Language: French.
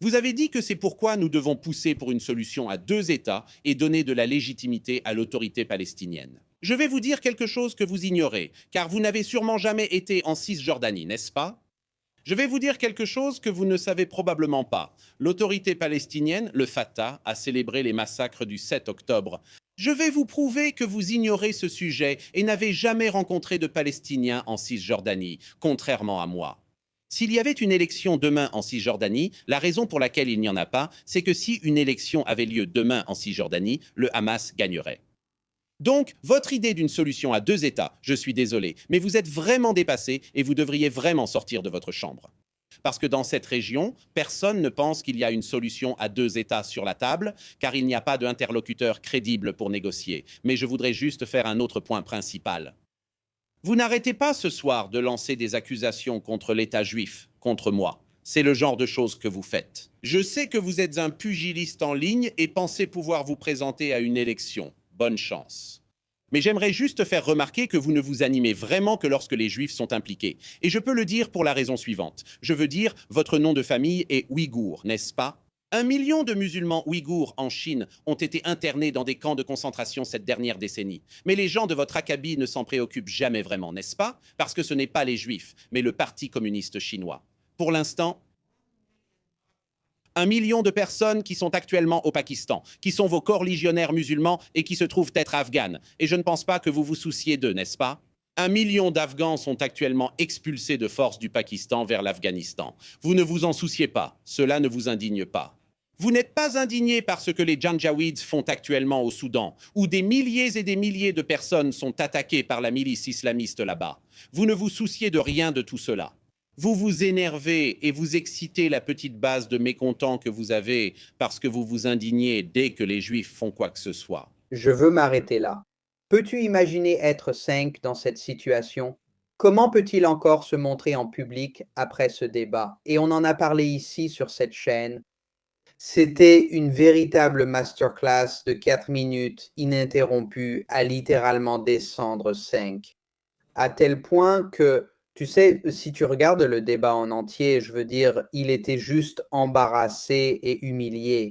Vous avez dit que c'est pourquoi nous devons pousser pour une solution à deux États et donner de la légitimité à l'autorité palestinienne. Je vais vous dire quelque chose que vous ignorez, car vous n'avez sûrement jamais été en Cisjordanie, n'est-ce pas? Je vais vous dire quelque chose que vous ne savez probablement pas. L'autorité palestinienne, le Fatah, a célébré les massacres du 7 octobre. Je vais vous prouver que vous ignorez ce sujet et n'avez jamais rencontré de Palestiniens en Cisjordanie, contrairement à moi. S'il y avait une élection demain en Cisjordanie, la raison pour laquelle il n'y en a pas, c'est que si une élection avait lieu demain en Cisjordanie, le Hamas gagnerait. Donc, votre idée d'une solution à deux États, je suis désolé, mais vous êtes vraiment dépassé et vous devriez vraiment sortir de votre chambre. Parce que dans cette région, personne ne pense qu'il y a une solution à deux États sur la table, car il n'y a pas d'interlocuteur crédible pour négocier. Mais je voudrais juste faire un autre point principal. Vous n'arrêtez pas ce soir de lancer des accusations contre l'État juif, contre moi. C'est le genre de choses que vous faites. Je sais que vous êtes un pugiliste en ligne et pensez pouvoir vous présenter à une élection. Bonne chance. Mais j'aimerais juste faire remarquer que vous ne vous animez vraiment que lorsque les Juifs sont impliqués. Et je peux le dire pour la raison suivante. Je veux dire, votre nom de famille est Ouïghour, n'est-ce pas? 1 million de musulmans ouïghours en Chine ont été internés dans des camps de concentration cette dernière décennie. Mais les gens de votre acabit ne s'en préoccupent jamais vraiment, n'est-ce pas? Parce que ce n'est pas les Juifs, mais le Parti communiste chinois. Pour l'instant, 1 million de personnes qui sont actuellement au Pakistan, qui sont vos coreligionnaires musulmans et qui se trouvent être afghanes. Et je ne pense pas que vous vous souciez d'eux, n'est-ce pas? 1 million d'Afghans sont actuellement expulsés de force du Pakistan vers l'Afghanistan. Vous ne vous en souciez pas, cela ne vous indigne pas. Vous n'êtes pas indigné par ce que les Janjaweeds font actuellement au Soudan, où des milliers et des milliers de personnes sont attaquées par la milice islamiste là-bas. Vous ne vous souciez de rien de tout cela. Vous vous énervez et vous excitez la petite base de mécontents que vous avez parce que vous vous indignez dès que les Juifs font quoi que ce soit. Je veux m'arrêter là. Peux-tu imaginer être 5 dans cette situation? Comment peut-il encore se montrer en public après ce débat? Et on en a parlé ici sur cette chaîne. C'était une véritable masterclass de 4 minutes ininterrompue à littéralement descendre 5. À tel point que, tu sais, si tu regardes le débat en entier, je veux dire, il était juste embarrassé et humilié.